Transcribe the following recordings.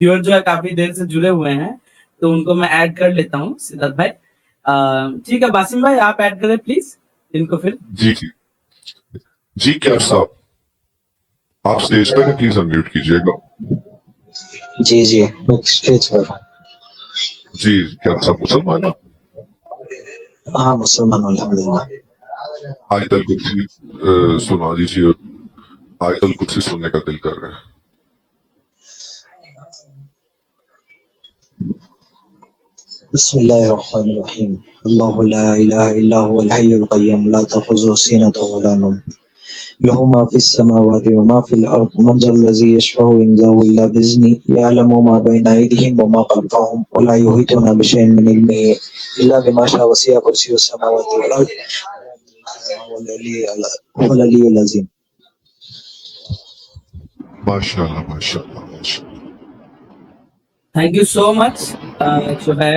Viewer जो है काफ़ी देर से जुड़े हुए हैं, तो उनको मैं ऐड कर लेता हूँ सिद्धार्थ भाई। ठीक है, बासिम भाई आप ऐड करें प्लीज़ इनको फिर। जी जी जी, कैफ साहब आप स्टेज पर प्लीज अनम्यूट कीजिएगा। जी जी, स्टेज पर। जी, कैफ साहब मुसलमान हैं? हाँ मुसलमान हूँ, अल्हम्दुलिल्लाह। आयतल कुर्सी सुना दीजिए। आयतल कुर्सी सुनने का दिल कर रहा है। बिस्मिल्लाहिर्रहमानिर्रहीम। अल्लाहु ला इलाहा इल्ला हुवल हय्युल क़य्यूम ला तख़ुज़ुहु सिनतुन वला नौम लहू मा फ़िस समावाति व मा फ़िल अर्द मन ज़ल्लज़ी यशफ़अु इंदहु इल्ला बिइज़निहि यअलमु मा बैना अयदीहिम व मा ख़ल्फ़हुम व ला युहीतूना बिशैइन मिन इल्मिहि इल्ला बिमा शाअ वसिअ कुर्सियुहु समावाति वल अर्द हुवल अलिय्युल अज़ीम। माशाल्लाह माशाल्लाह माशाल्लाह। थैंक यू सो मच जो है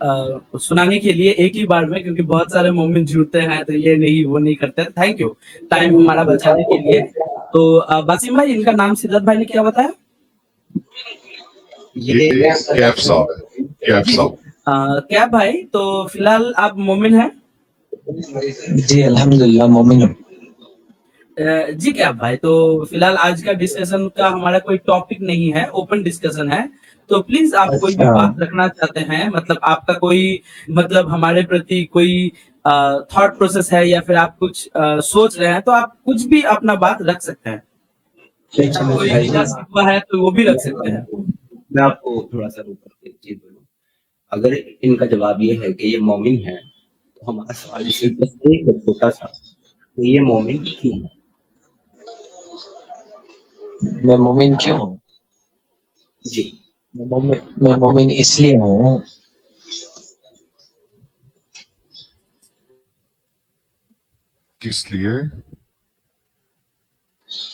सुनाने के लिए एक ही बार में, क्योंकि बहुत सारे मोमेंट जुड़ते हैं तो ये नहीं वो नहीं करते। थैंक यू टाइम हमारा बचाने के लिए। तो बासिम भाई इनका नाम सिद्धार्थ भाई ने क्या बताया? ये कैफ साहब है, कैफ साहब। क्या भाई, तो फिलहाल आप मोमिन हैं? जी अल्हम्दुलिल्लाह मोमिन हूँ। जी क्या भाई, तो फिलहाल आज का डिस्कशन का हमारा कोई टॉपिक नहीं है, ओपन डिस्कशन है। तो प्लीज आप कोई भी अच्छा बात रखना चाहते हैं, मतलब आपका कोई मतलब हमारे प्रति कोई थॉट प्रोसेस है, या फिर आप कुछ सोच रहे हैं, तो आप कुछ भी अपना बात रख सकते हैं। कोई भाई इजाज़त हुआ है तो वो भी रख सकते हैं। मैं आपको थोड़ा-सा रोक करके एक चीज़ बोलूँ। अगर इनका जवाब ये है कि ये मोमिन है, तो हमारा सवाल सिर्फ बस एक है छोटा-सा, तो ये मोमिन क्यों है? मैं मोमिन क्यों हूँ? जी। मैं मोमिन इसलिए हूँ किस लिए?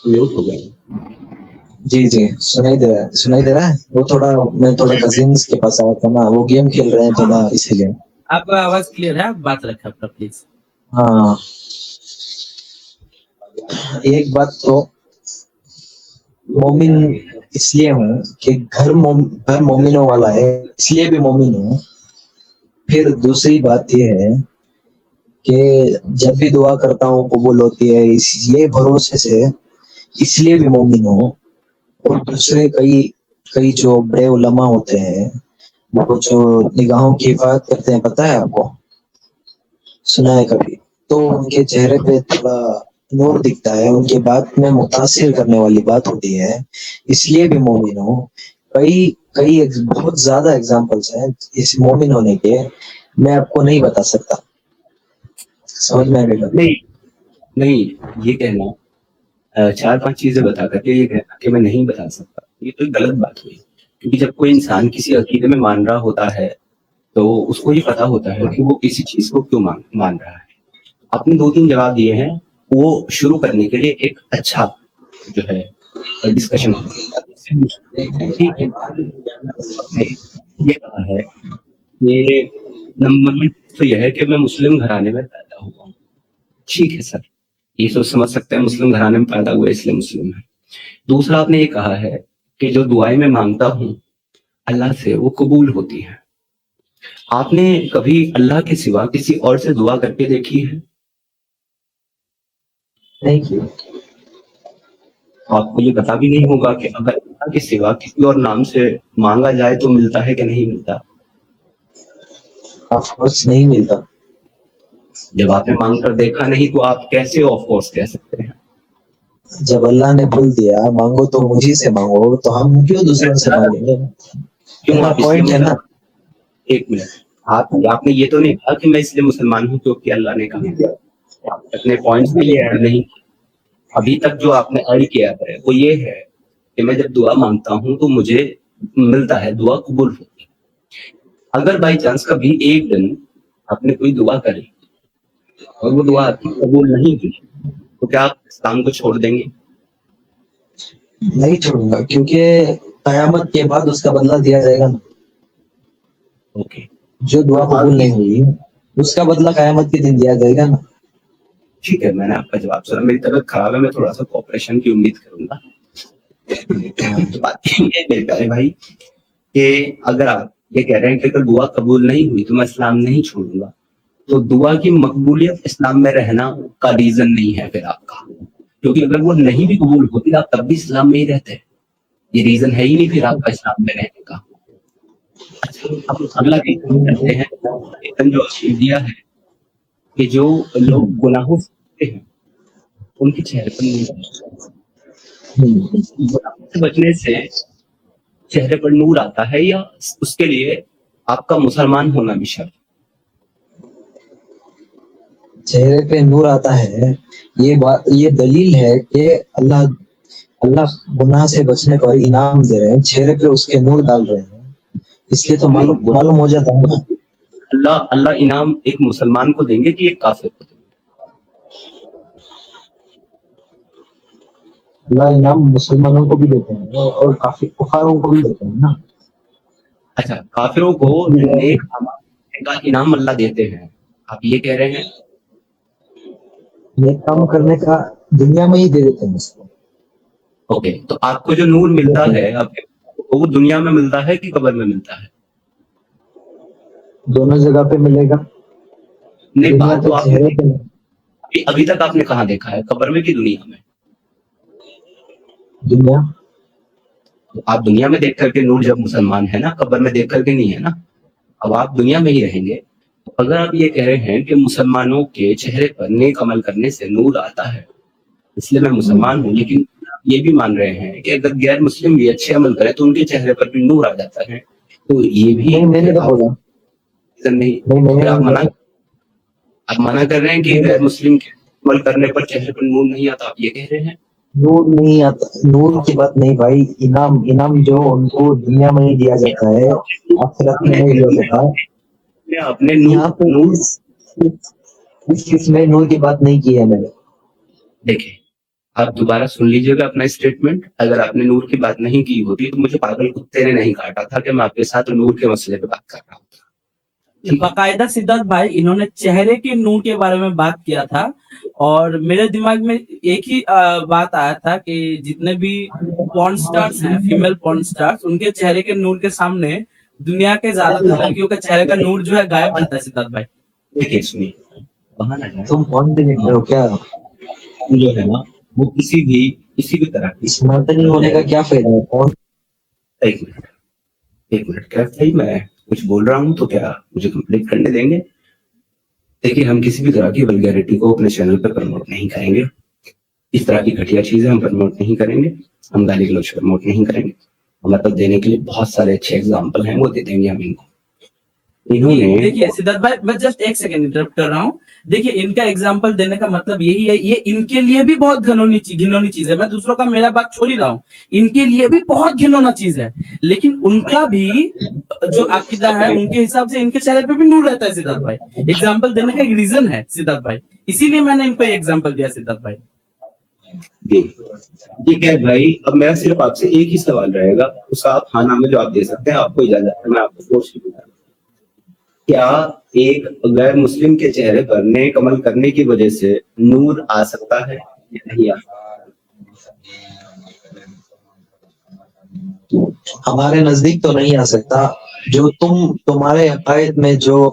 म्यूट हो गए। जी जी, सुनाई दे रहा है। वो थोड़ा मैं थोड़ा कजिन्स के पास आया था ना, वो गेम खेल रहे हैं थोड़ा इसीलिए। आपका आवाज क्लियर है, आप बात रखें अपना प्लीज। हाँ, एक बात तो मोमिन इसलिए हूँ कि घर मोमिनों वाला है, इसलिए भी मोमिन हूँ। फिर दूसरी बात ये है कि जब भी दुआ करता हूँ कबूल होती है, ये भरोसे से इसलिए भी मोमिन हूँ। और दूसरे कई कई जो बड़े उलमा होते हैं, वो जो निगाहों की हिफाजत करते हैं, पता है आपको? सुना है कभी? तो उनके चेहरे पे थोड़ा नूर दिखता है, उनकी बात में मुतासिर करने वाली बात होती है, इसलिए भी मोमिन हूँ। कई कई बहुत ज्यादा एग्जांपल्स हैं इस मोमिन होने के, मैं आपको नहीं बता सकता। समझ में आएगा? नहीं, नहीं, ये कहना 4-5 चीज़ें बता कर के ये कहना कि मैं नहीं बता सकता, ये तो गलत बात हुई। क्योंकि जब कोई इंसान किसी अकीदे में मान रहा होता है, तो उसको ये पता होता है कि वो किसी चीज़ को क्यों मान रहा है। आपने 2-3 जवाब दिए हैं, वो शुरू करने के लिए एक अच्छा जो है डिस्कशन ठीक है। आपने ये कहा है कि नंबर तो यह है कि मैं मुस्लिम घराने में पैदा हुआ हूँ। ठीक है सर, ये तो समझ सकते हैं मुस्लिम घराने में पैदा हुए इसलिए मुस्लिम है। दूसरा आपने ये कहा है कि जो दुआएं मैं मांगता हूँ अल्लाह से वो कबूल होती है। आपने कभी अल्लाह के सिवा किसी और से दुआ करके देखी है? नहीं की। आपको ये पता भी नहीं होगा कि अगर अल्लाह के सिवा किसी और नाम से मांगा जाए तो मिलता है कि नहीं मिलता। ऑफ कोर्स नहीं मिलता। जब आपने मांग कर देखा नहीं तो आप कैसे ऑफ कोर्स कह सकते हैं? जब अल्लाह ने बोल दिया मांगो तो मुझी से मांगो, तो हम क्यों दूसरों से मांगेंगे? क्यों मेरा आप इसलिए पॉइंट है ना। एक मिनट, आपने ये तो नहीं कहा कि मैं इसलिए मुसलमान हूँ क्योंकि अल्लाह ने कहा। अपने पॉइंट्स में ये ऐड नहीं किया। अभी तक जो आपने ऐड किया है वो ये है कि मैं जब दुआ मांगता हूँ तो मुझे मिलता है, दुआ कबूल होती है। अगर बाई चांस कभी एक दिन आपने कोई दुआ करी और वो दुआ आपकी कबूल नहीं हुई, तो क्या आप इस्लाम को छोड़ देंगे? नहीं छोड़ूंगा, क्योंकि कयामत के बाद उसका बदला दिया जाएगा ना। ओके, जो दुआ कबूल नहीं हुई उसका बदला कयामत के दिन दिया जाएगा ना। ठीक है, मैंने आपका जवाब सुना। मेरी तबीयत खराब है, मैं थोड़ा सा कोऑपरेशन की उम्मीद करूंगा। तो बात ये है मेरे प्यारे भाई कि अगर आप ये कह रहे हैं कि अगर दुआ कबूल नहीं हुई तो मैं इस्लाम नहीं छोड़ूंगा, तो दुआ की मकबूलियत इस्लाम में रहना का रीजन नहीं है फिर आपका, क्योंकि अगर वो नहीं भी कबूल होती आप तब भी इस्लाम में ही रहते। ये रीजन है ही नहीं फिर आपका इस्लाम में रहने का। अच्छा, अब अगला रीजन करते हैं। रीजन जो आपने दिया है कि जो लोग गुनाहों से बचते हैं उनके चेहरे पर गुनाहों से बचने से चेहरे पर नूर आता है, या उसके लिए आपका मुसलमान होना भी शर्त? चेहरे पे नूर आता है, ये दलील है कि अल्लाह अल्लाह गुनाह से बचने का इनाम दे रहे हैं, चेहरे पे उसके नूर डाल रहे हैं, इसलिए तो मालूम हो जाता है ना। अल्लाह इनाम एक मुसलमान को देंगे कि एक काफिर को देंगे? अल्लाह इनाम मुसलमानों को भी देते हैं और काफी कुफारों को भी देते हैं ना। अच्छा, काफिरों को नेक अमाल का इनाम अल्लाह देते हैं, आप ये कह रहे हैं? नेक काम करने का दुनिया में ही दे देते हैं उसको। ओके, तो आपको जो नूर मिलता है आपको वो दुनिया में मिलता है कि कब्र में मिलता है? दोनों जगह पे मिलेगा। नहीं, दुनिया बात तो के आपने चेहरे पे अभी तक आपने कहाँ देखा है, कब्र में कि दुनिया में? दुनिया। तो आप दुनिया में देख करके नूर जब मुसलमान है ना, कब्र में देख करके नहीं है ना। अब आप दुनिया में ही रहेंगे, तो अगर आप ये कह रहे हैं कि मुसलमानों के चेहरे पर नेक अमल करने से नूर आता है इसलिए मैं मुसलमान हूँ, लेकिन ये भी मान रहे हैं कि अगर गैर मुस्लिम भी अच्छे अमल करें तो उनके चेहरे पर भी नूर आ जाता है, तो ये भी नहीं, मैंने तो बोला नहीं। नहीं, फिर आप मना कर रहे हैं कि गैर मुस्लिम के अमल करने पर चेहरे पर नूर नहीं आता, आप ये कह रहे हैं? नूर नहीं आता, नूर की बात नहीं भाई, इनाम जो उनको दुनिया में ही दिया जाता है, आखिरत में नहीं दिया जाता। आपने यहाँ पे इस चीज में नूर की बात नहीं की है मैंने। देखिए, आप दोबारा सुन लीजिएगा अपना स्टेटमेंट। अगर आपने नूर की बात नहीं की होती तो मुझे पागल कुत्ते ने नहीं काटा था कि मैं आपके साथ नूर के मसले पे बात कर रहा हूँ। बाकायदा सिद्धार्थ भाई इन्होंने चेहरे के नूर के बारे में बात किया था, और मेरे दिमाग में एक ही बात आया था कि जितने भी पॉर्न स्टार्स हैं, फीमेल पॉर्न स्टार्स, उनके चेहरे के नूर के सामने दुनिया के ज्यादातर लड़कियों का चेहरे का नूर जो है गायब रहता है। सिद्धार्थ भाई देखिए, सुनिए, बहाना है, तुम कौन देख रहे हो क्या? जो है ना वो किसी भी तरह की। स्मार्ट नहीं होने का क्या फायदा है? कौन? एक मिनट क्या भाई, मैं कुछ बोल रहा हूँ तो क्या मुझे कंप्लीट करने देंगे? देखिए, हम किसी भी तरह की वल्गैरिटी को अपने चैनल पर प्रमोट नहीं करेंगे, इस तरह की घटिया चीजें हम प्रमोट नहीं करेंगे, हम गाली गलौज प्रमोट नहीं करेंगे। हमारे पास देने के लिए बहुत सारे अच्छे एग्जाम्पल हैं, वो दे देंगे हम इनको। इन्होंने देखिए सिद्धार्थ भाई, मैं जस्ट एक सेकंड इंटरप्ट कर रहा हूँ। देखिए, इनका एग्जांपल देने का मतलब यही है, ये इनके लिए भी बहुत घिनौनी चीज है। मैं दूसरों का मेरा बात छोड़ ही रहा हूँ, इनके लिए भी बहुत घिनौना चीज है, लेकिन उनका भी जो अकीदा है उनके हिसाब से इनके चेहरे पे भी नूर रहता है। सिद्धार्थ भाई, एग्जाम्पल देने का एक रीजन है सिद्धार्थ भाई, इसीलिए मैंने इनको एग्जाम्पल दिया। सिद्धार्थ भाई ठीक है भाई, अब मेरा सिर्फ आपसे एक ही सवाल रहेगा, उसका आप हाँ ना में जवाब दे सकते हैं, आपको इजाजत है, मैं आपको फोर्स नहीं कर रहा। क्या एक गैर मुस्लिम के चेहरे पर नेक अमल करने की वजह से नूर आ सकता है या नहीं आ सकता? हमारे नजदीक तो नहीं आ सकता। जो तुम्हारे अकायद में जो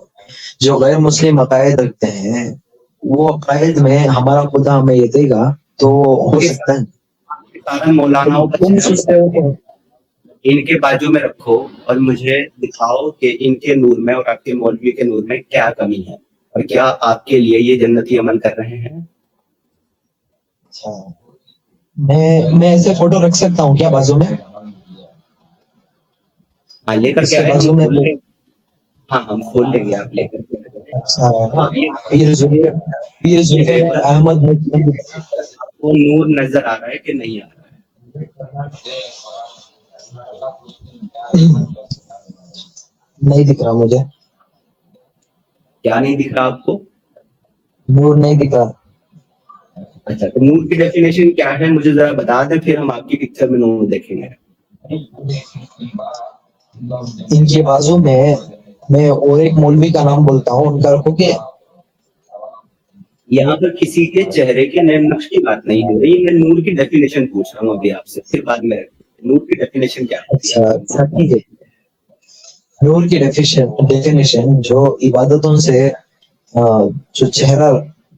गैर मुस्लिम अकायद रखते हैं, वो अकायद में हमारा खुदा हमें ये देगा तो हो सकता है। सारा मौलानाओं का तुम चेहरा सोचते हो कि इनके बाजू में रखो और मुझे दिखाओ कि इनके नूर में और आपके मौलवी के नूर में क्या कमी है, और क्या आपके लिए ये जन्नती अमल कर रहे हैं? अच्छा, मैं ऐसे फोटो रख सकता हूँ क्या बाजू में? हाँ, लेकर के इसके आए, बाजू हम में खोल लेंगे। हाँ, हम खोल लेंगे, आप लेकर के आए। अच्छा, हाँ, ये जुल्फिकार अहमद वो नूर नजर आ रहा है कि नहीं आ रहा है? नहीं दिख रहा मुझे। क्या नहीं दिख रहा आपको? नूर नहीं दिख रहा। अच्छा, तो नूर की डेफिनेशन क्या है मुझे जरा बता दें, फिर हम आपकी पिक्चर में नूर देखेंगे। इनके बाजू में मैं और एक मौलवी का नाम बोलता हूँ, उनका रखोगे? यहाँ पर किसी के चेहरे के नए नक्श की बात नहीं हो रही, मैं नूर की डेफिनेशन पूछ रहा हूँ अभी आपसे, फिर बाद में नूर की डेफिनेशन क्या है? अच्छा अच्छा ठीक है। नूर की डेफिनेशन जो इबादतों से जो चेहरा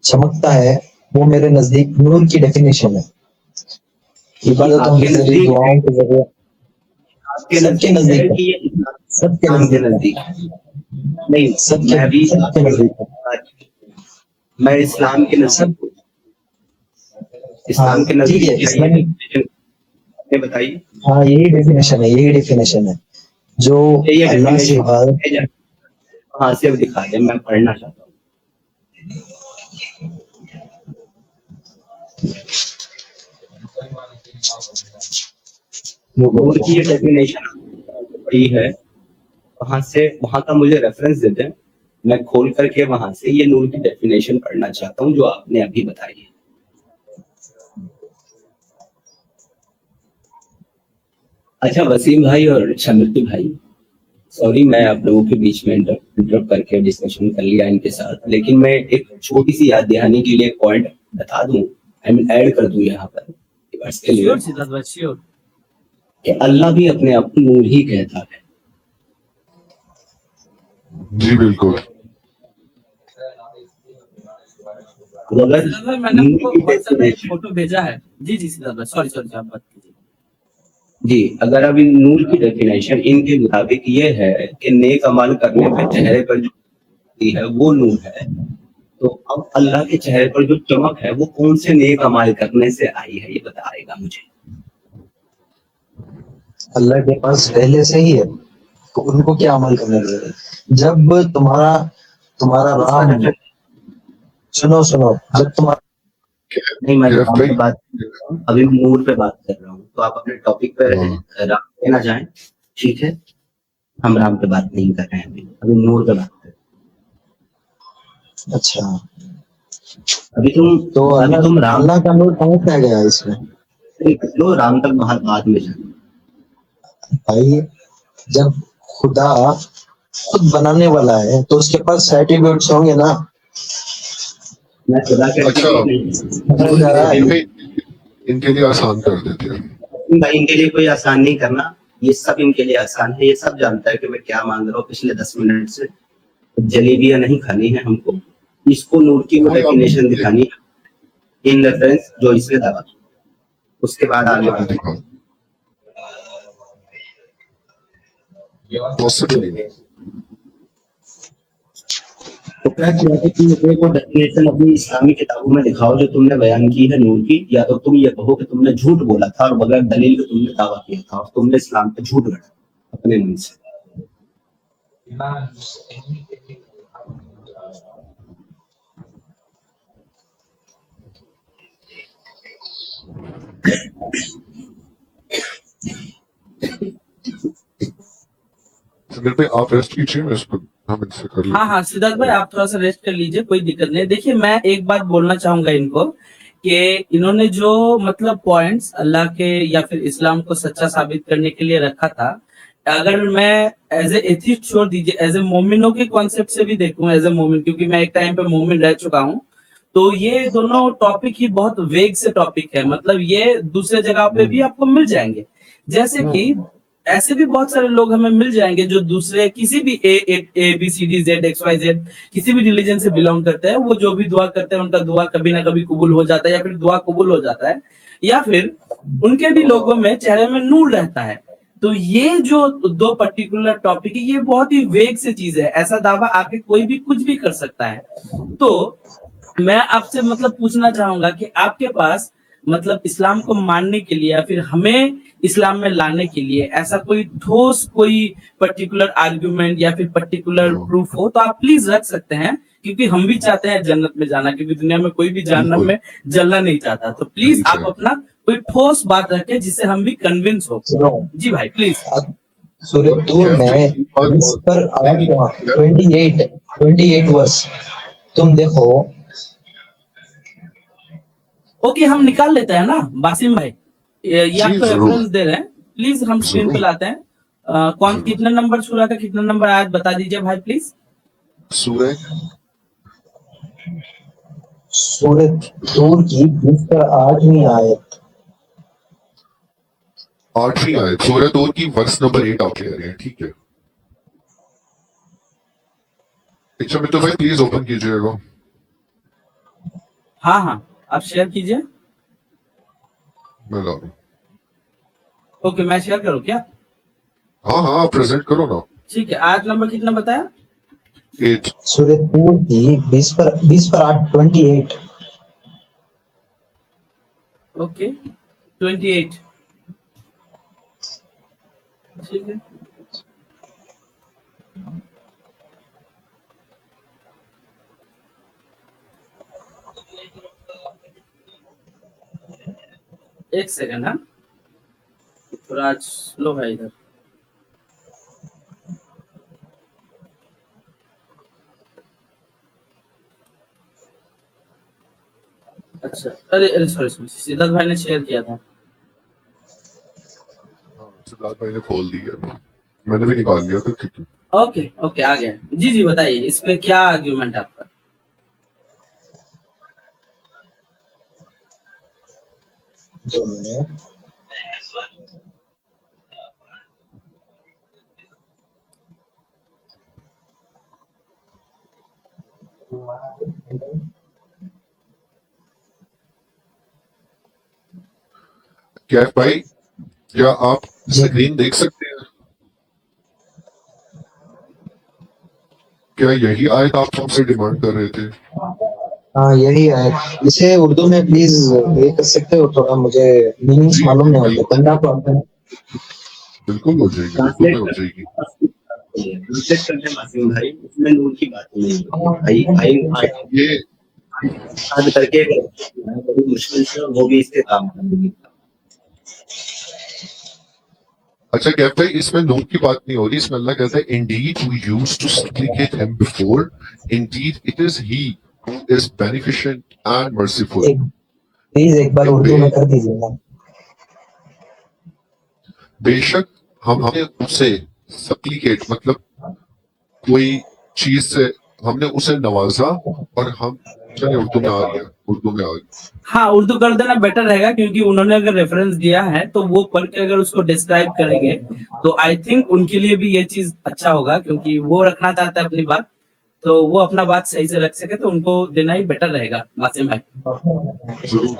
चमकता है वो मेरे नजदीक नूर की डेफिनेशन है। इबादतों के आपके जरिए, नजदीक दुआओं के जरिए, आपके सबके नजदीक है नजदीक है, कि ये सबके इस्लाम के नजदीक है, नजदीक? नहीं, सबके मैं भी सबके नजदीक है। मैं इस्लाम के सब नजदीक, हाँ इस्लाम के ठीक है, नजदीक क्या ये इस्लामी, definition आपने बताइए? हाँ यही डेफिनेशन है जो ये अल्लाह से इबादत। डेफिनेशन कहाँ से अब दिखा दे, मैं पढ़ना चाहता हूँ। नूर की ये डेफिनेशन पढ़ी है, वहां से, वहां का मुझे रेफरेंस दे दें, मैं खोल करके वहां से ये नूर की डेफिनेशन पढ़ना चाहता हूँ जो आपने अभी बताई है। अच्छा वसीम भाई और शमित भाई, सॉरी मैं आप लोगों के बीच में इंटरप्ट करके डिस्कशन कर लिया इनके साथ, लेकिन मैं एक छोटी सी याद दहानी के लिए एक पॉइंट बता दूं, आई मीन ऐड कर दूं यहाँ पर viewers के लिए, श्योर सिद्धार्थ भाई, श्योर। कि अल्लाह भी अपने आप को नूर ही कहता है। जी बिल्कुल। तो अगर सिद्धार्थ भाई, मैंने नूर आपको की व्हाट्सएप में एक डेफिनेशन, फोटो भेजा है। जी जी सिद्धार्थ भाई, सॉरी सॉरी, आप बात कीजिए। जी अगर अभी नूर की डेफिनेशन इनके मुताबिक ये है कि नेक अमल करने पे चेहरे पर जो होती है वो नूर है, तो अब अल्लाह के चेहरे पर जो चमक है वो कौन से नेक अमल करने से आई है, ये बताएगा मुझे। अल्लाह के पास पहले से ही है, तो उनको क्या अमल करने लगे। जब तुम्हारा तुम्हारा राम, सुनो सुनो, जब तुम्हारा नहीं, मैं कैफ राम भाई, पे बात कर रहा हूँ, अभी नूर पे बात कर रहा हूँ, तो आप अपने टॉपिक पे हाँ, राम पे ना जाएं, ठीक है? हम राम पे बात नहीं कर रहे हैं, अभी अभी नूर पे बात कर रहे अच्छा, हैं। अभी तुम राम अल्लाह का नूर कहाँ से आ गया इसमें से लो, राम तक बहुत बाद में जाए। भाई। जब खुदा खुद बनाने वाला है तो उसके पास एट्रीब्यूट्स होंगे ना। मैं खुदा के अच्छा, नहीं, समझ आ रहा है? भाई इनके लिए आसान कर देते हैं। भाई इनके लिए कोई आसान नहीं करना, ये सब इनके लिए आसान है, ये सब जानता है कि मैं क्या मांग रहा हूँ पिछले 10 मिनट से। जलेबियां नहीं खानी है हमको, इसको नूर की वो भाई डेफिनेशन आप दिखानी है इन रेफरेंस जो इसने दावा किया, उसके बाद आगे मुझे बढ़ते दिखा, पॉसिबल नहीं। तो क्या किया कि तुम मुझे वो डेफिनेशन अपनी इस्लामी किताबों में दिखाओ जो तुमने बयान की है नूर की, या तो तुम ये कहो कि तुमने झूठ बोला था और बगैर दलील के तुमने दावा किया था और तुमने इस्लाम पे झूठ गढ़ा अपने मन से। मेरे पे आप रेस्ट कीजिए, मैं इसको हम इनसे कर हाँ लेते हैं। हाँ सिद्धार्थ भाई, आप थोड़ा सा रेस्ट कर लीजिए, कोई दिक्कत नहीं। देखिए, मैं एक बात बोलना चाहूंगा इनको कि इन्होंने जो मतलब पॉइंट्स अल्लाह के या फिर इस्लाम को सच्चा साबित करने के लिए रखा था, अगर मैं एज ए एथिस्ट छोड़ दीजिए, एज ए मोमिनों के कॉन्सेप्ट से भी देखूं, एज ए मोमिन, क्योंकि मैं एक टाइम पे मोमिन रह चुका हूं, तो ये दोनों टॉपिक ही बहुत वेग से टॉपिक है। मतलब ये दूसरे जगह पे भी आपको मिल जाएंगे, जैसे कि ऐसे भी बहुत सारे लोग हमें मिल जाएंगे जो दूसरे किसी भी A B C D Z X Y Z किसी भी रिलीजन से बिलोंग करते हैं। वो जो भी दुआ करते हैं उनका दुआ कभी ना कभी कबूल हो जाता है, या फिर दुआ कबूल हो जाता है, या फिर उनके भी लोगों में चेहरे में नूर रहता है। तो ये जो दो पर्टिकुलर टॉपिक है, ये बहुत ही वेग से चीज है, ऐसा दावा आके कोई भी कुछ भी कर सकता है। तो मैं आपसे मतलब पूछना चाहूंगा कि आपके पास मतलब इस्लाम को मानने के लिए या फिर हमें इस्लाम में लाने के लिए ऐसा कोई ठोस कोई पर्टिकुलर आर्गुमेंट या फिर पर्टिकुलर प्रूफ हो तो आप प्लीज रख सकते हैं, क्योंकि हम भी चाहते हैं जन्नत में जाना, क्योंकि दुनिया में कोई भी जहन्नम बिल्कुल में जलना नहीं चाहता। तो प्लीज नहीं आप अपना कोई ठोस बात रखें जिससे हम भी कन्विंस हो। सुनो, जी भाई प्लीज। सूर्य दूर कैफ भाई, में इस पर आयत 28 वर्ष तुम देखो। ओके, हम निकाल लेते हैं ना बासिम भाई, ये जी आपको जरूर रेफरेंस दे रहे हैं, प्लीज हम स्क्रीन पे जरूर लाते हैं। कौन जरूर। कितना नंबर सूरा का कितना नंबर आयत बता दीजिए भाई प्लीज। सूरह सूरत दूर की 20 पर 8वीं आयत। 8वीं आयत सूरह तौर की वर्स नंबर 8 आप कह रहे हैं, ठीक है। अच्छा मित्तल भाई प्लीज ओपन कीजिएगा। हाँ हाँ, आप शेयर कीजिए। मैं ला रहा हूँ। ओके, मैं शेयर करूँ क्या? हाँ हाँ आप प्रेजेंट करो ना। ठीक है, आयत नंबर कितना बताया? 8। सूरत दूर की 20 पर 8 28। ओके, 28। ठीक है। एक सेकंड, हाँ, थोड़ा आज स्लो है इधर। अच्छा, अरे अरे सॉरी सॉरी, सिद्धार्थ भाई ने शेयर किया था। हाँ, सिद्धार्थ भाई ने खोल दिया, मैंने भी निकाल लिया था, ठीक है। ओके ओके, आ गया। जी जी, बताइए इस पे क्या आर्ग्यूमेंट आपका? जो मैंने कैफ भाई क्या आप जी स्क्रीन देख सकते हैं? क्या यही आयत आप हमसे डिमांड कर रहे थे? हाँ यही है। इसे उर्दू में प्लीज ये कर सकते हो, थोड़ा मुझे मीनिंग्स मालूम नहीं होते, पंजाब को। बिल्कुल हो जाएगी, उर्दू में हो जाएगी। ट्रांसलेट करने मासूम भाई, इसमें नूर की बात नहीं है भाई भाई। ये याद करके बड़ी मुश्किल से, वो भी इसके काम करेंगे। अच्छा कैफ भाई इसमें नून की बात नहीं हो रही, इसमें अल्लाह कहता है indeed we used to supplicate him before, indeed it is he who is beneficent and merciful. Please एक बार उर्दू में कर दीजिएगा। बेशक हमने उसे सप्लिकेट मतलब कोई चीज से हमने उसे नवाजा, और हम चलिए उर्दू में आ गया, उर्दू में आ गया। हाँ, उर्दू कर देना बेटर रहेगा, क्योंकि उन्होंने अगर रेफरेंस दिया है तो वो पढ़ के अगर उसको डिस्क्राइब करेंगे तो आई थिंक उनके लिए भी ये चीज अच्छा होगा, क्योंकि वो रखना चाहता है अपनी बात, तो वो अपना बात सही से रख सके तो उनको देना ही बेटर रहेगा मासिम भाई। जरूर।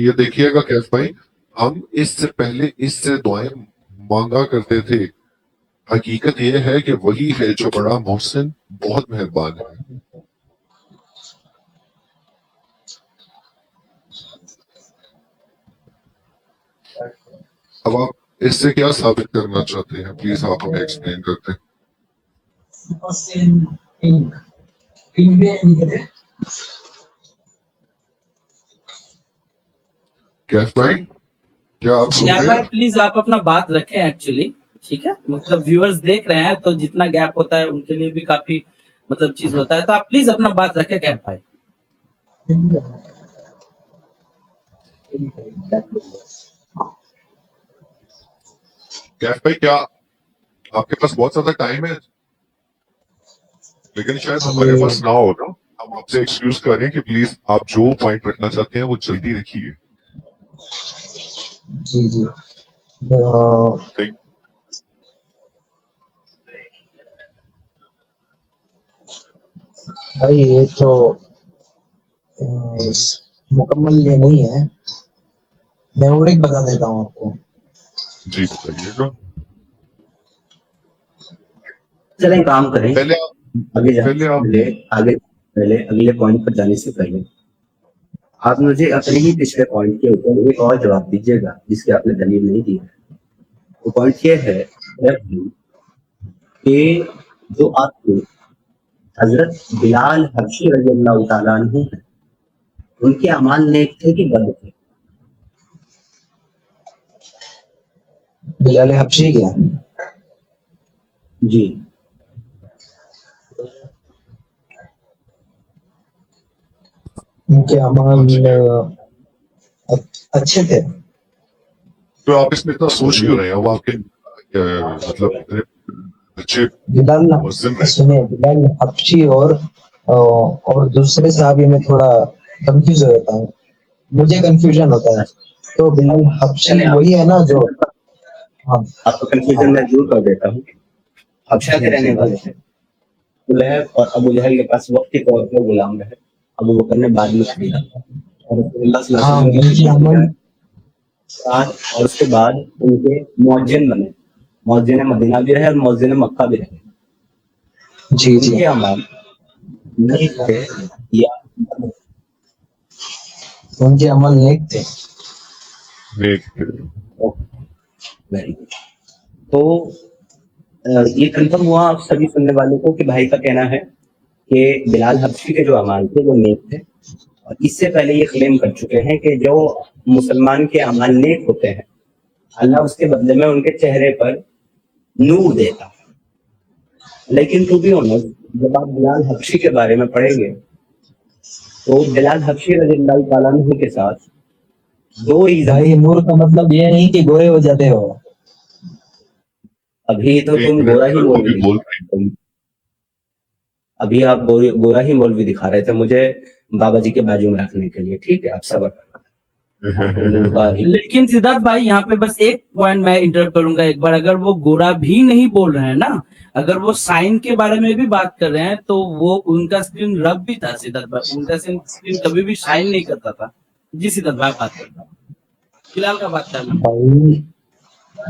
ये देखिएगा कैफ भाई, हम इससे पहले इससे दुआएं मांगा करते थे, हकीकत यह है कि वही है जो बड़ा मोहसिन बहुत मेहरबान है। अब आप इससे क्या साबित करना चाहते हैं, प्लीज आप हमें एक्सप्लेन करते हैं। कैफ भाई क्या आप सुन गैप रहे भाई हैं? प्लीज आप अपना बात रखें एक्चुअली, ठीक है, मतलब व्यूअर्स देख रहे हैं तो जितना गैप होता है उनके लिए भी काफी मतलब चीज होता है, तो आप प्लीज अपना बात रखें गैप भाई। कैफ भाई क्या आपके पास बहुत ज्यादा टाइम है? लेकिन शायद हमारे पास ना हो ना, हम आपसे एक्सक्यूज करें कि प्लीज आप जो पॉइंट रखना चाहते हैं वो जल्दी रखिए। जी जी। Thank- भाई ये तो मुकम्मल ये नहीं है, मैं और एक बता देता हूँ आपको। जी बताइएगा। चलें काम करें, पहले आप आगे जाने पहले से आप पहले पहले अगले पॉइंट पर जाने से पहले आप मुझे अपने ही पिछले पॉइंट के ऊपर एक और जवाब दीजिएगा जिसकी आपने दलील नहीं दी है। वो पॉइंट ये है कि जो आपको हजरत बिलाल हबशी रज़ियल्लाहु ताला अन्हु हैं, उनके अमाल नेक थे कि बद थे? बिलाल हबशी क्या? जी। उनके अमाल अच्छे थे। तो आप इसमें इतना सोच क्यों रहे हैं? वो आपके मतलब इतने अच्छे बिलाल मुअज्जिन रहे। सुनिए, बिलाल हबशी और दूसरे साहबी में थोड़ा कंफ्यूज हो जाता हूँ, मुझे कंफ्यूजन होता है। तो बिलाल हबशी चले आप वही है ना जो, हाँ आपको कंफ्यूजन हाँ मैं दूर कर देता हूँ। हबशा के जी जी रहने वाले थे। लहब और अबू जहल के पास वक्त के तौर पर गुलाम रहे। अबू बकर ने बाद में खरीदा और रसूलुल्लाह सल्लल्लाहु हाँ, अलैहि वसल्लम की उनकी खिदमत अमल में आए और उसके बाद उनके मुअज्जिन बने। मुअज्जिन मदीना भी रहे और मुअज्जिन मक्का भी रहे। जी जी, उनके अमाल नेक थे या उनके अमल नेक थे। नेक। Very good. तो ये कंफर्म हुआ आप सभी सुनने वालों को कि भाई का कहना है कि बिलाल हबशी के जो अमाल थे वो नेक थे, और इससे पहले ये क्लेम कर चुके हैं कि जो मुसलमान के अमाल नेक होते हैं, अल्लाह उसके बदले में उनके चेहरे पर नूर देता है। लेकिन टू बी ऑनेस्ट, जब आप बिलाल हबशी के बारे में पढ़ेंगे तो बिलाल हबशी रज़ियल्लाहु ताला अन्हु के साथ दो रीजन। भाई नूर का मतलब ये नहीं कि गोरे हो जाते हो। अभी तो एक तुम मिनट गोरा ही सर, वो मौलवी भी बोल दिखा रहे थे। अभी आप गोरा ही मौलवी दिखा रहे थे मुझे बाबा जी के बाजू में रखने के लिए। ठीक है, आप सब्र करो। लेकिन सिद्धार्थ भाई यहाँ पे बस एक पॉइंट मैं इंटरप्ट करूंगा एक बार। अगर वो गोरा भी नहीं बोल रहे हैं ना, अगर वो साइन के बारे में भी बात कर रहे हैं, तो वो उनका स्क्रीन रब भी था सिद्धार्थ भाई। उनका स्क्रीन कभी भी शाइन नहीं करता था। जी सिद्धार्थ भाई बात करता हूँ, फिलहाल का बात करना। भाई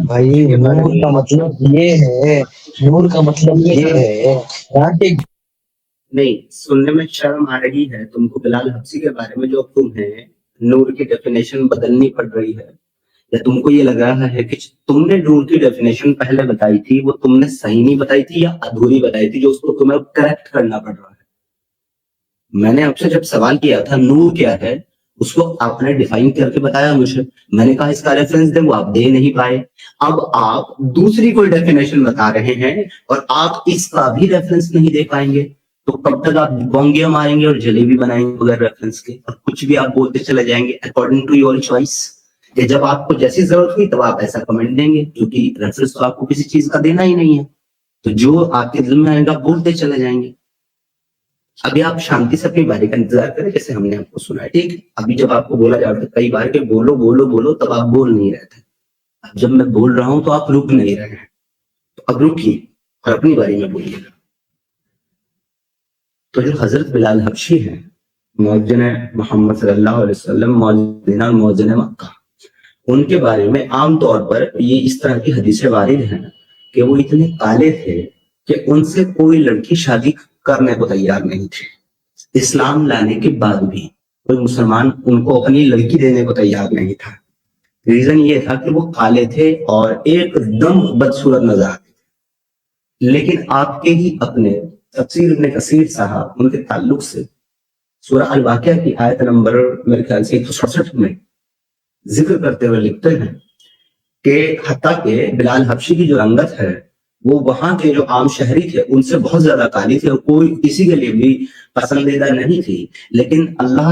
भाई के बारे नूर का में मतलब ये है, नूर का मतलब ये है यहाँ के। नहीं, सुनने में शर्म आ रही है तुमको बिलाल हबशी के बारे में जो तुम है नूर की डेफिनेशन बदलनी पड़ रही है, या तुमको ये लग रहा है कि तुमने नूर की डेफिनेशन पहले बताई थी वो तुमने सही नहीं बताई थी या अधूरी बताई थी जो उसको तुम्हें करेक्ट करना पड़ रहा है? मैंने आपसे जब सवाल किया था नूर क्या है, उसको आपने डिफाइन करके बताया मुझे। मैंने कहा इसका रेफरेंस दे, वो आप दे नहीं पाए। अब आप दूसरी कोई डेफिनेशन बता रहे हैं और आप इसका भी रेफरेंस नहीं दे पाएंगे, तो कब तक आप गोंगियां मारेंगे और जलेबी बनाएंगे बगैर रेफरेंस के, और कुछ भी आप बोलते चले जाएंगे अकॉर्डिंग टू योर चॉइस। कि जब आपको जैसी जरूरत हुई तब आप ऐसा कमेंट देंगे, क्योंकि रेफरेंस तो आपको किसी चीज का देना ही नहीं है, तो जो आपके दिल में आएगा बोलते चले जाएंगे। अभी आप शांति से अपनी बारी का इंतजार करें, जैसे हमने आपको सुना है। ठीक है, अभी जब आपको बोला जाता है कई बार कि बोलो बोलो बोलो, तब आप बोल नहीं रहे थे। अब जब मैं बोल रहा हूं तो आप रुक नहीं रहे हैं, तो अब रुकिए और अपनी बारी में बोलिएगा। तो जो हजरत बिलाल हबशी हैं, मुअज्जिन मोहम्मद सल्लल्लाहु अलैहि वसल्लम, मुअज्जिन और मुअज्जिन मक्का, उनके बारे में आमतौर पर ये इस तरह की हदीसें वारिद हैं कि वो इतने काले थे कि उनसे कोई लड़की शादी करने को तैयार नहीं थी। इस्लाम लाने के बाद भी कोई मुसलमान उनको अपनी लड़की देने को तैयार नहीं था। रीजन ये था कि वो काले थे और एकदम बदसूरत नजर आते थे। लेकिन आपके ही अपने तफसीर इब्न कसीर साहब उनके ताल्लुक से सूरह अल वाक़िया की आयत नंबर मेरे ख्याल से 167 में जिक्र करते हुए लिखते हैं कि हत्ता के बिलाल हबशी की जो रंगत है वो वहां के जो आम शहरी थे उनसे बहुत ज्यादा काली थी और कोई किसी के लिए भी पसंदीदा नहीं थी। लेकिन अल्लाह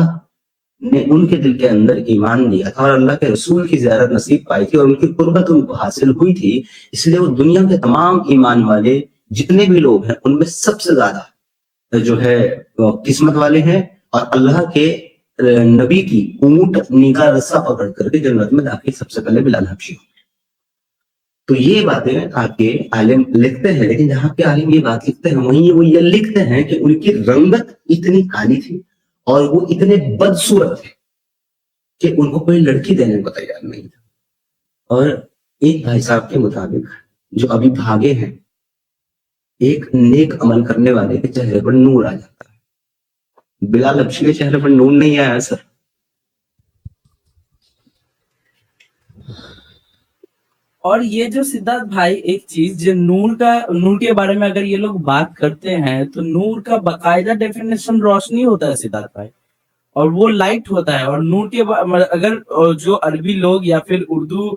ने उनके दिल के अंदर ईमान दिया था और अल्लाह के रसूल की ज़ियारत नसीब पाई थी और उनकी कुर्बत उनको हासिल हुई थी। इसलिए वो दुनिया के तमाम ईमान वाले जितने भी लोग हैं उनमें सबसे ज्यादा जो है वो किस्मत वाले हैं, और अल्लाह के नबी की ऊंट नीका रस्सा पकड़ करके जन्नत में दाखिल सबसे पहले बिलाल हबशी हुए। तो ये बातें आपके आलिम लिखते हैं, लेकिन जहां के आलिम ये बात लिखते हैं वहीं वो ये लिखते हैं कि उनकी रंगत इतनी काली थी और वो इतने बदसूरत थे कि उनको कोई लड़की देने को तैयार नहीं था। और एक भाई साहब के मुताबिक जो अभी भागे हैं, एक नेक अमल करने वाले के चेहरे पर नूर आ जाता है। बिलाल हबशी के चेहरे पर नूर नहीं आया सर। और ये जो सिद्धार्थ भाई, एक चीज जो नूर के बारे में अगर ये लोग बात करते हैं तो नूर का बाकायदा डेफिनेशन रोशनी होता है सिद्धार्थ भाई, और वो लाइट होता है। और नूर के अगर जो अरबी लोग या फिर उर्दू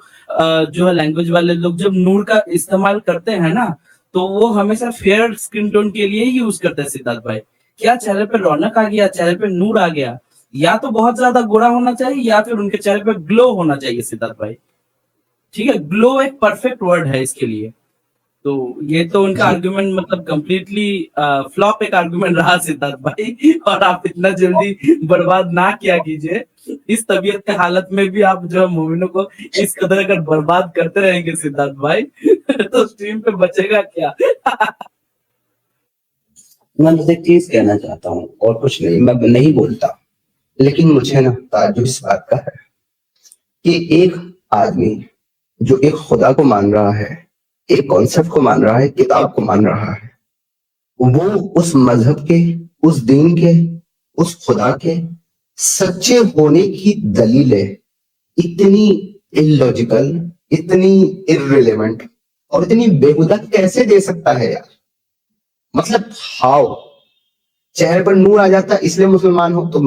जो लैंग्वेज वाले लोग जब नूर का इस्तेमाल करते हैं ना, तो वो हमेशा फेयर स्किन टोन के लिए ही यूज करते हैं सिद्धार्थ भाई। क्या चेहरे पे रौनक आ गया, चेहरे पे नूर आ गया, या तो बहुत ज्यादा गोरा होना चाहिए या फिर उनके चेहरे पे ग्लो होना चाहिए सिद्धार्थ भाई। ठीक है, ग्लो एक परफेक्ट वर्ड है इसके लिए। तो ये तो उनका आर्गुमेंट मतलब कंप्लीटली फ्लॉप एक आर्गुमेंट रहा सिद्धार्थ भाई, और आप इतना जल्दी बर्बाद ना किया कीजिए। इस तबीयत के हालत में भी आप जो है मोमिनों को इस कदर अगर बर्बाद करते रहेंगे सिद्धार्थ भाई तो स्ट्रीम पे बचेगा क्या? मैं बस एक चीज कहना चाहता हूँ और कुछ नहीं, मैं नहीं बोलता, लेकिन मुझे ना ताज्जुब इस बात का है कि एक आदमी जो एक खुदा को मान रहा है, एक कॉन्सेप्ट को मान रहा है, किताब को मान रहा है, वो उस मजहब के, उस दीन के, उस खुदा के सच्चे होने की दलीलें इतनी इलॉजिकल, इतनी इररिलेवेंट और इतनी बेहुदा कैसे दे सकता है यार? मतलब हाउ? चेहरे पर नूर आ जाता है इसलिए मुसलमान हो, तो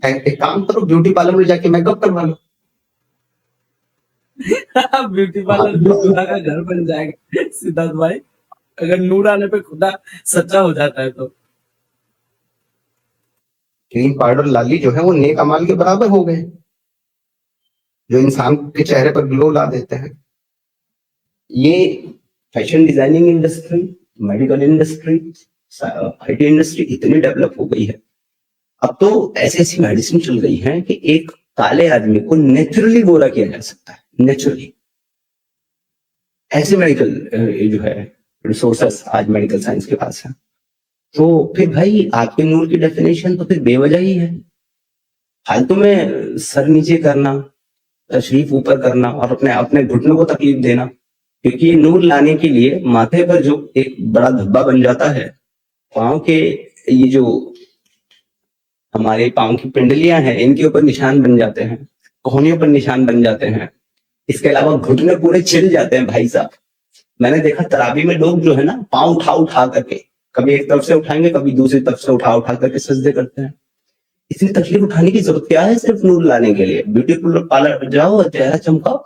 एक काम करो, ब्यूटी पार्लर में जाके मेकअप करवा लो। ब्यूटी पार्लर जो खुदा का घर बन जाएगा सिद्धार्थ भाई, अगर नूर आने पे खुदा सच्चा हो जाता है तो। क्रीम पाउडर लाली जो है वो नेक अमाल के बराबर हो गए, जो इंसान के चेहरे पर ग्लो ला देते हैं। ये fashion designing industry, medical industry, IT industry इतनी डेवलप हो गई है, अब तो ऐसी ऐसी मेडिसिन चल गई है कि एक काले आदमी को नेचुरली गोरा किया जा सकता है, नेचुरली। ऐसे मेडिकल जो है रिसोर्सेस आज मेडिकल साइंस के पास है। तो फिर भाई आपके नूर की डेफिनेशन तो फिर बेवजह ही है। फालतू में सर नीचे करना, तशरीफ ऊपर करना और अपने अपने घुटनों को तकलीफ देना, क्योंकि ये नूर लाने के लिए माथे पर जो एक बड़ा धब्बा बन जाता है, पाँव के ये जो हमारे पाँव की पिंडलियां हैं इनके ऊपर निशान बन जाते हैं, कोहनियों पर निशान बन जाते हैं। इसके अलावा घुटने पूरे छिल जाते हैं भाई साहब। मैंने देखा तरावी में लोग जो है ना पाँव उठा उठा करके, कभी एक तरफ से उठाएंगे कभी दूसरी तरफ से उठा उठा करके सजदे करते हैं। इतनी तकलीफ उठाने की जरूरत क्या है सिर्फ नूर लाने के लिए? ब्यूटी पार्लर जाओ और चेहरा चमकाओ।